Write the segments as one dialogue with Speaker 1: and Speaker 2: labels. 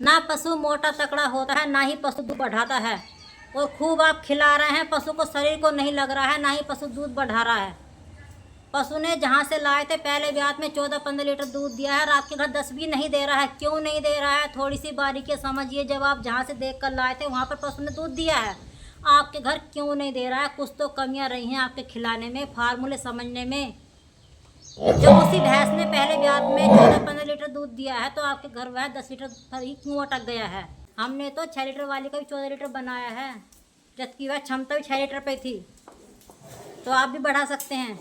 Speaker 1: ना पशु मोटा तकड़ा होता है, ना ही पशु दूध बढ़ाता है। और खूब आप खिला रहे हैं, पशु को शरीर को नहीं लग रहा है, ना ही पशु दूध बढ़ा रहा है। पशु ने जहाँ से लाए थे पहले ब्यात में 14-15 लीटर दूध दिया है और आपके घर 10 भी नहीं दे रहा है। क्यों नहीं दे रहा है? थोड़ी सी बारीकी समझिए। जब आप जहाँ से देख कर लाए थे वहाँ पर पशु ने दूध दिया है, आपके घर क्यों नहीं दे रहा है? कुछ तो कमियाँ रही हैं आपके खिलाने में, फार्मूले समझने में। जब उसी भैंस ने पहले ब्यात में 14-15 लीटर दूध दिया है तो आपके घर वह 10 लीटर पर ही क्यों अटक गया है? हमने तो 6 लीटर वाली का भी 14 लीटर बनाया है, जबकि वह क्षमता भी 6 लीटर पे थी। तो आप भी बढ़ा सकते हैं।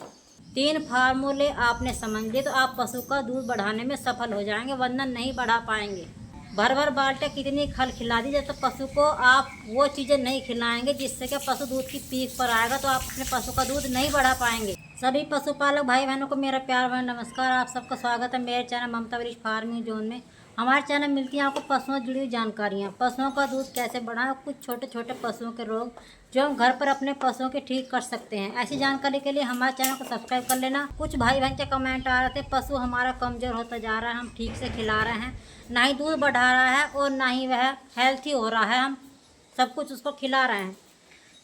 Speaker 1: 3 फार्मूले आपने समझ लिए तो आप पशु का दूध बढ़ाने में सफल हो जाएंगे, वरना नहीं बढ़ा पाएंगे। भर भर बाल्टे कितनी खल खिला दी, जब तक पशु को आप वो चीज़ें नहीं खिलाएंगे जिससे कि पशु दूध की पीक पर आएगा, तो आप अपने पशु का दूध नहीं बढ़ा पाएंगे। सभी पशुपालक भाई बहनों को मेरा प्यार भरा नमस्कार। आप सबका स्वागत है मेरे चैनल ममता विलेज फार्मिंग जोन में। हमारे चैनल मिलती हैं आपको पशुओं से जुड़ी हुई जानकारियाँ, पशुओं का दूध कैसे बढ़ाएं, कुछ छोटे छोटे पशुओं के रोग जो हम घर पर अपने पशुओं के ठीक कर सकते हैं। ऐसी जानकारी के लिए हमारे चैनल को सब्सक्राइब कर लेना। कुछ भाई बहन के कमेंट आ रहे थे, पशु हमारा कमज़ोर होता जा रहा है, हम ठीक से खिला रहे हैं, ना ही दूध बढ़ा रहा है और ना ही वह हेल्थी हो रहा है, हम सब कुछ उसको खिला रहे हैं।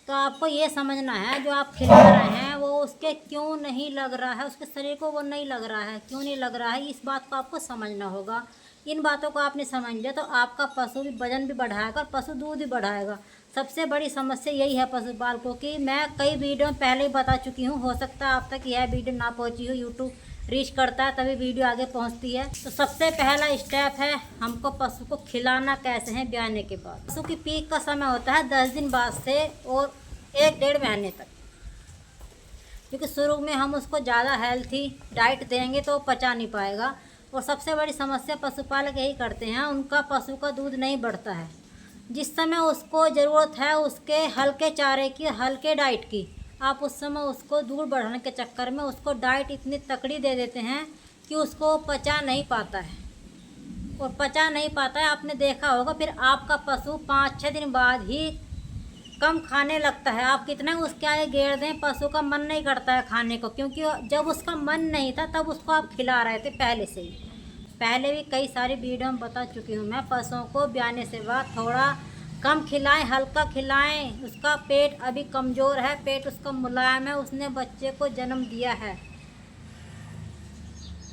Speaker 1: तो आपको ये समझना है, जो आप खिला रहे हैं वो उसके क्यों नहीं लग रहा है, उसके शरीर को वो नहीं लग रहा है, क्यों नहीं लग रहा है, इस बात को आपको समझना होगा। इन बातों को आपने समझ लिया तो आपका पशु भी वजन भी बढ़ाएगा और पशु दूध भी बढ़ाएगा। सबसे बड़ी समस्या यही है पशुपालकों की। मैं कई वीडियो पहले ही बता चुकी हूँ, हो सकता है आप तक यह वीडियो ना पहुँची हो, यूट्यूब रीच करता है तभी वीडियो आगे पहुँचती है। तो सबसे पहला स्टेप है हमको पशु को खिलाना कैसे है। ब्याने के बाद पशु की पीक का समय होता है 10 दिन बाद से और 1-1.5 महीने तक, क्योंकि शुरू में हम उसको ज़्यादा हेल्थी डाइट देंगे तो पचा नहीं पाएगा। और सबसे बड़ी समस्या पशुपालक यही करते हैं, उनका पशु का दूध नहीं बढ़ता है। जिस समय उसको ज़रूरत है उसके हल्के चारे की, हल्के डाइट की, आप उस समय उसको दूध बढ़ाने के चक्कर में उसको डाइट इतनी तकड़ी दे देते हैं कि उसको पचा नहीं पाता है। और पचा नहीं पाता है, आपने देखा होगा फिर आपका पशु 5-6 दिन बाद ही कम खाने लगता है। आप कितना उसके आगे घेर दें, पशु का मन नहीं करता है खाने को, क्योंकि जब उसका मन नहीं था तब उसको आप खिला रहे थे पहले से ही। पहले भी कई सारी वीडियो में बता चुकी हूँ मैं, पशुओं को ब्याने से बाद थोड़ा कम खिलाएं, हल्का खिलाएं। उसका पेट अभी कमज़ोर है, पेट उसका मुलायम है, उसने बच्चे को जन्म दिया है,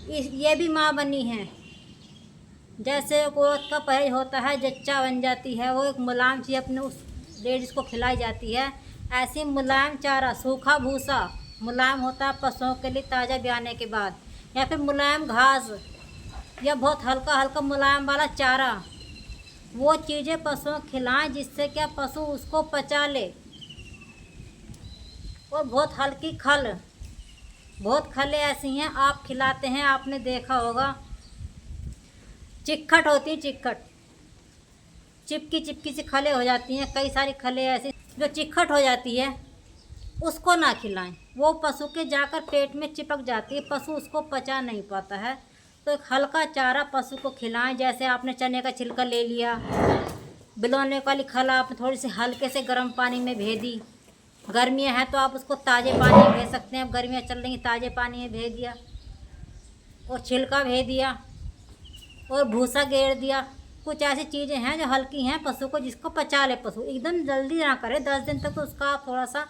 Speaker 1: ये भी माँ बनी है। जैसे औरत का परहेज होता है, जच्चा बन जाती है, वो एक मुलायम चीज़ अपने उस लेडीज़ को खिलाई जाती है। ऐसी मुलायम चारा, सूखा भूसा मुलायम होता है पशुओं के लिए ताज़ा ब्याने के बाद, या फिर मुलायम घास या बहुत हल्का हल्का मुलायम वाला चारा, वो चीज़ें पशुओं को खिलाएं जिससे क्या पशु उसको पचा ले। और बहुत हल्की खल, बहुत खलें ऐसी हैं आप खिलाते हैं, आपने देखा होगा, चिक्कट होती, चिक्कट चिपकी चिपकी सी खलें हो जाती हैं। कई सारी खलें ऐसी जो चिक्कट हो जाती है, उसको ना खिलाएं, वो पशु के जाकर पेट में चिपक जाती है, पशु उसको पचा नहीं पाता है। तो एक हल्का चारा पशु को खिलाएं। जैसे आपने चने का छिलका ले लिया, बिलौने वाली खल आपने थोड़ी सी हल्के से गर्म पानी में भे दी, गर्मियाँ हैं तो आप उसको ताज़े पानी में भेज सकते हैं, अब गर्मियाँ चल रही, ताज़े पानी में भेज दिया और छिलका भेज दिया और भूसा गेर दिया। कुछ ऐसी चीज़ें हैं जो हल्की हैं पशु को, जिसको पचा ले पशु। एकदम जल्दी ना करें, 10 दिन तक तो उसका आप थोड़ा सा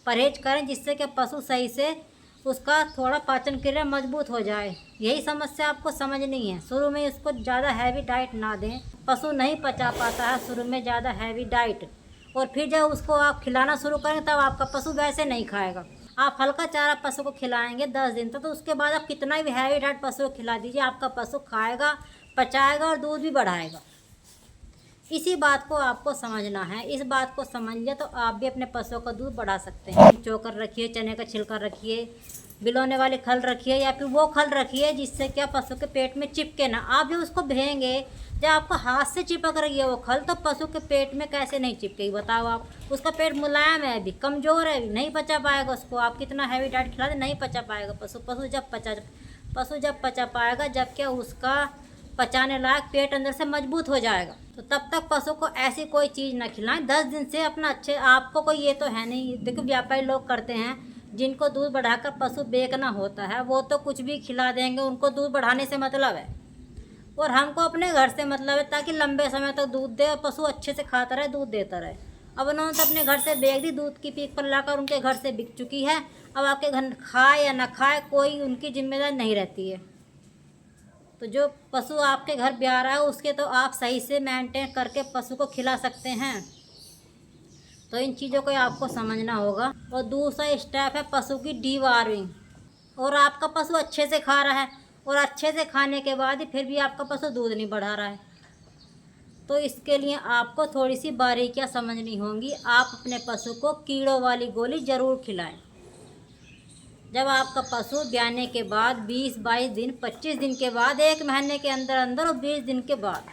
Speaker 1: परहेज करें, जिससे कि पशु सही से उसका थोड़ा पाचन क्रिया मजबूत हो जाए। यही समस्या आपको समझनी है। शुरू में उसको ज़्यादा हैवी डाइट ना दें, पशु नहीं पचा पाता है शुरू में ज़्यादा हैवी डाइट। और फिर जब उसको आप खिलाना शुरू करें तब आपका पशु वैसे नहीं खाएगा। आप हल्का चारा पशु को खिलाएंगे 10 दिन तक, तो उसके बाद आप कितना भी हैवी डाइट पशु को खिला दीजिए, आपका पशु खाएगा, पचाएगा और दूध भी बढ़ाएगा। इसी बात को आपको समझना है। इस बात को समझ लिया तो आप भी अपने पशुओं का दूध बढ़ा सकते हैं। चोकर रखिए, चने का छिलका रखिए, बिलौने वाले खल रखिए, या फिर वो खल रखिए जिससे क्या पशु के पेट में चिपके ना। आप जब उसको भेंगे, जब आपको हाथ से चिपक रही है वो खल, तो पशु के पेट में कैसे नहीं चिपकेगी बताओ आप। उसका पेट मुलायम है, अभी कमज़ोर है, अभी नहीं पचा पाएगा उसको। आप कितना हैवी डाइट खिला दे, नहीं पचा पाएगा पशु। पशु जब पचा पाएगा, जब क्या उसका पचाने लायक पेट अंदर से मजबूत हो जाएगा। तो तब तक पशु को ऐसी कोई चीज़ ना खिलाएं। 10 दिन से अपना अच्छे, आपको कोई ये तो है नहीं, देखो व्यापारी लोग करते हैं जिनको दूध बढ़ाकर पशु बेचना होता है, वो तो कुछ भी खिला देंगे, उनको दूध बढ़ाने से मतलब है। और हमको अपने घर से मतलब है ताकि लंबे समय तक दूध दे और पशु अच्छे से खाता रहे, दूध देता रहे। अब उन्होंने तो अपने घर से बेच दी, दूध की पीक पर लाकर उनके घर से बिक चुकी है। अब आपके घर खाए या ना खाए कोई उनकी जिम्मेदारी नहीं रहती है। तो जो पशु आपके घर ब्याह रहा है उसके तो आप सही से मेंटेन करके पशु को खिला सकते हैं। तो इन चीज़ों को आपको समझना होगा। और दूसरा स्टेप है पशु की डीवार्मिंग। और आपका पशु अच्छे से खा रहा है और अच्छे से खाने के बाद ही फिर भी आपका पशु दूध नहीं बढ़ा रहा है, तो इसके लिए आपको थोड़ी सी बारीकियाँ समझनी होंगी। आप अपने पशु को कीड़ों वाली गोली ज़रूर खिलाएं। जब आपका पशु ब्याने के बाद 20-22 दिन, 25 दिन के बाद, 1 महीने के अंदर अंदर और 20 दिन के बाद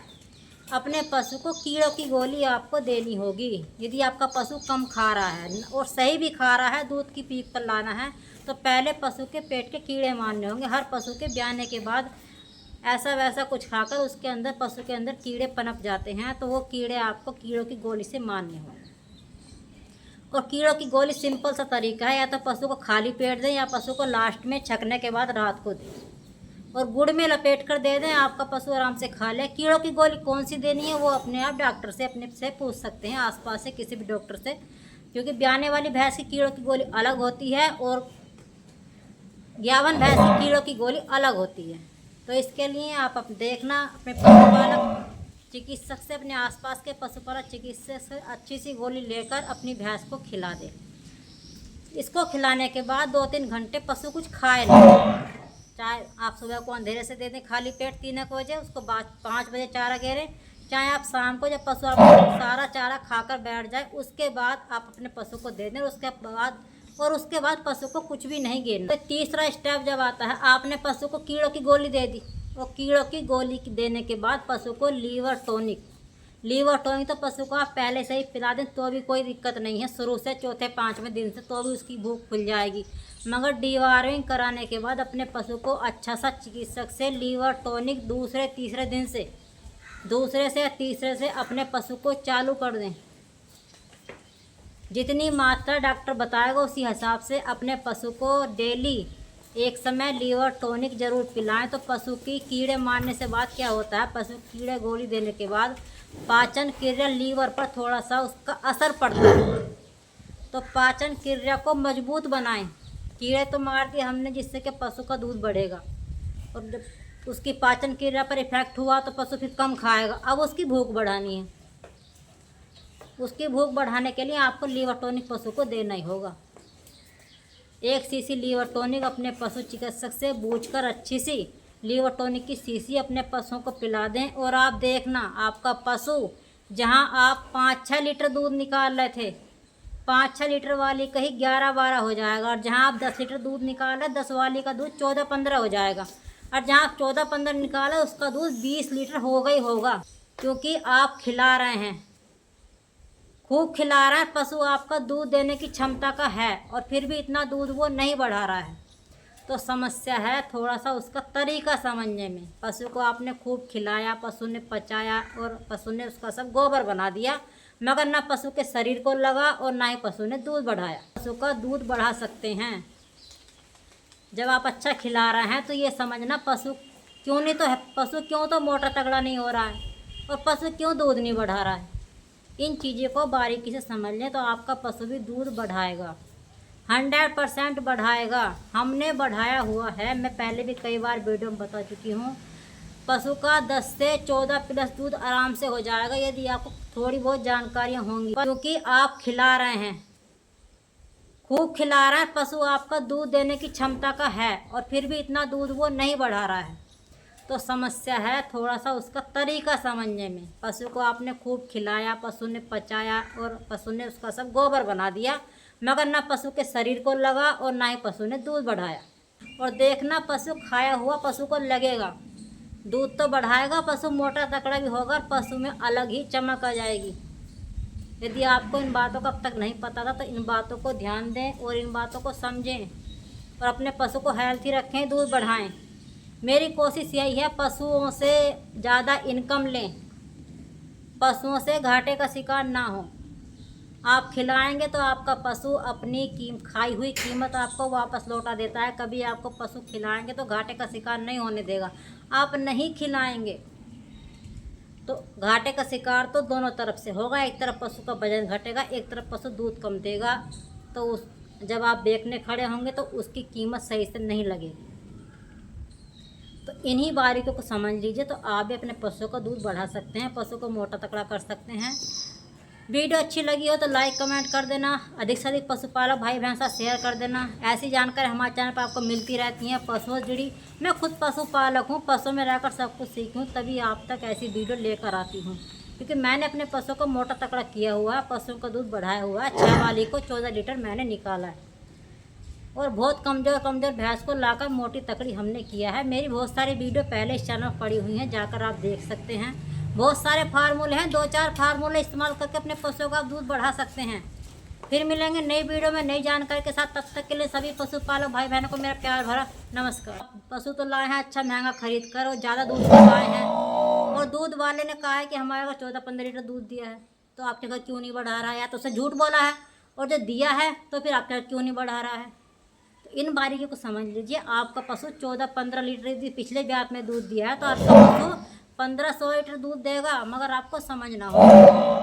Speaker 1: अपने पशु को कीड़ों की गोली आपको देनी होगी। यदि आपका पशु कम खा रहा है और सही भी खा रहा है, दूध की पीक पर लाना है, तो पहले पशु के पेट के कीड़े मारने होंगे। हर पशु के ब्याने के बाद ऐसा वैसा कुछ खाकर उसके अंदर, पशु के अंदर कीड़े पनप जाते हैं, तो वो कीड़े आपको कीड़ों की गोली से मारने होंगे। और कीड़ों की गोली सिंपल सा तरीका है, या तो पशु को खाली पेट दें या पशु को लास्ट में छकने के बाद रात को दें और गुड़ में लपेट कर दे दें। आपका पशु आराम से खा ले। कीड़ों की गोली कौन सी देनी है वो अपने आप डॉक्टर से अपने से पूछ सकते हैं, आसपास से किसी भी डॉक्टर से, क्योंकि ब्याने वाली भैंस की कीड़ों की गोली अलग होती है और ग्यावन भैंस की कीड़ों की गोली अलग होती है। तो इसके लिए आप देखना अपने पशुपालक चिकित्सक से, अपने आसपास के पशुपालक चिकित्सक से अच्छी सी गोली लेकर अपनी भैंस को खिला दें। इसको खिलाने के बाद 2-3 घंटे पशु कुछ खाए नहीं। चाहे आप सुबह को अंधेरे से दे दें खाली पेट 3 बजे, उसको बाद 5 बजे चारा घेरें, चाहे आप शाम को जब पशु आपको सारा चारा खाकर बैठ जाए उसके बाद आप अपने पशु को दे दें। उसके बाद पशु को कुछ भी नहीं घेरना। तो तीसरा स्टेप जब आता है, आपने पशु को कीड़ों की गोली दे दी और कीड़ों की गोली देने के बाद पशु को लीवर टॉनिक तो पशु को आप पहले से ही पिला दें तो भी कोई दिक्कत नहीं है, शुरू से 4-5वें दिन से, तो भी उसकी भूख खुल जाएगी। मगर डीवार्मिंग कराने के बाद अपने पशु को अच्छा सा चिकित्सक से लीवर टॉनिक दूसरे से या तीसरे से अपने पशु को चालू कर दें। जितनी मात्रा डॉक्टर बताएगा उसी हिसाब से अपने पशु को डेली एक समय लीवर टॉनिक ज़रूर पिलाएं। तो पशु की कीड़े मारने से बाद क्या होता है, पशु कीड़े गोली देने के बाद पाचन क्रिया, लीवर पर थोड़ा सा उसका असर पड़ता है। तो पाचन क्रिया को मजबूत बनाएं। कीड़े तो मार दिए हमने जिससे कि पशु का दूध बढ़ेगा, और जब उसकी पाचन क्रिया पर इफेक्ट हुआ तो पशु फिर कम खाएगा। अब उसकी भूख बढ़ानी है, उसकी भूख बढ़ाने के लिए आपको लीवर टॉनिक पशु को देना ही होगा। 1 सीसी लीवर टॉनिक अपने पशु चिकित्सक से पूछकर अच्छी सी लीवर टॉनिक की शीशी अपने पशुओं को पिला दें। और आप देखना आपका पशु जहां आप 5-6 लीटर दूध निकाल रहे थे, 5-6 लीटर वाली कहीं 11-12 हो जाएगा, और जहां आप 10 लीटर दूध निकाल रहे 10 वाली का दूध 14-15 हो जाएगा, और जहां आप 14-15 निकाले उसका दूध 20 लीटर होगा ही होगा, क्योंकि आप खिला रहे हैं, खूब खिला रहा है। पशु आपका दूध देने की क्षमता का है और फिर भी इतना दूध वो नहीं बढ़ा रहा है, तो समस्या है थोड़ा सा उसका तरीका समझने में। पशु को आपने खूब खिलाया, पशु ने पचाया और पशु ने उसका सब गोबर बना दिया, मगर ना पशु के शरीर को लगा और ना ही पशु ने दूध बढ़ाया। पशु का दूध बढ़ा सकते हैं जब आप अच्छा खिला रहे हैं। तो ये समझना पशु क्यों तो मोटा तगड़ा नहीं हो रहा है और पशु क्यों दूध नहीं बढ़ा रहा है। इन चीज़ों को बारीकी से समझ लें तो आपका पशु भी दूध बढ़ाएगा, 100% बढ़ाएगा। हमने बढ़ाया हुआ है, मैं पहले भी कई बार वीडियो में बता चुकी हूँ। पशु का 10 से 14 प्लस दूध आराम से हो जाएगा यदि आपको थोड़ी बहुत जानकारियाँ होंगी, क्योंकि आप खिला रहे हैं, खूब खिला रहे हैं। पशु आपका दूध देने की क्षमता का है और फिर भी इतना दूध वो नहीं बढ़ा रहा है, तो समस्या है थोड़ा सा उसका तरीका समझने में। पशु को आपने खूब खिलाया, पशु ने पचाया और पशु ने उसका सब गोबर बना दिया, मगर ना पशु के शरीर को लगा और ना ही पशु ने दूध बढ़ाया। और देखना पशु खाया हुआ पशु को लगेगा, दूध तो बढ़ाएगा, पशु मोटा तकड़ा भी होगा और पशु में अलग ही चमक आ जाएगी। यदि आपको इन बातों का अब तक नहीं पता था तो इन बातों को ध्यान दें और इन बातों को समझें और अपने पशु को हेल्थी रखें, दूध बढ़ाएं। मेरी कोशिश यही है पशुओं से ज़्यादा इनकम लें, पशुओं से घाटे का शिकार ना हो। आप खिलाएंगे तो आपका पशु अपनी खाई हुई कीमत आपको वापस लौटा देता है। कभी आपको पशु खिलाएंगे तो घाटे का शिकार नहीं होने देगा। आप नहीं खिलाएंगे तो घाटे का शिकार तो दोनों तरफ से होगा, एक तरफ पशु का वजन घटेगा, एक तरफ पशु दूध कम देगा। तो उस जब आप बेचने खड़े होंगे तो उसकी कीमत सही से नहीं लगेगी। तो इन्हीं बारीकियों को समझ लीजिए तो आप भी अपने पशु का दूध बढ़ा सकते हैं, पशु को मोटा तकड़ा कर सकते हैं। वीडियो अच्छी लगी हो तो लाइक कमेंट कर देना, अधिक से अधिक पशुपालक भाई बहन साथ शेयर कर देना। ऐसी जानकारी हमारे चैनल पर आपको मिलती रहती हैं पशुओं से जुड़ी। मैं खुद पशुपालक हूँ, पशु में रहकर सब कुछ सीखी हूँ, तभी आप तक ऐसी वीडियो लेकर आती हूँ। क्योंकि मैंने अपने पशु को मोटा तकड़ा किया हुआ है, पशुओं का दूध बढ़ाया हुआ है। 6 वाली को 14 लीटर मैंने निकाला है और बहुत कमज़ोर भैंस को लाकर मोटी तकड़ी हमने किया है। मेरी बहुत सारी वीडियो पहले इस चैनल पर पड़ी हुई हैं, जाकर आप देख सकते हैं। बहुत सारे फार्मूले हैं, 2-4 फार्मूले इस्तेमाल करके अपने पशुओं का दूध बढ़ा सकते हैं। फिर मिलेंगे नई वीडियो में नई जानकारी के साथ। तब तक के लिए सभी पशुपालक भाई बहनों को मेरा प्यार भरा नमस्कार। पशु तो लाए हैं अच्छा महंगा खरीद कर और ज़्यादा दूध लाए हैं, और दूध वाले ने कहा है कि हमारे घर 14-15 लीटर दूध दिया है, तो आपके घर क्यों नहीं बढ़ा रहा है? या तो उसे झूठ बोला है, और जो दिया है तो फिर आपके घर क्यों नहीं बढ़ा रहा है? तो इन बारीकियों को समझ लीजिए। आपका पशु 14-15 लीटर पिछले ब्यात में दूध दिया है, तो आपका पशु 1500 लीटर दूध देगा, मगर आपको समझना होगा।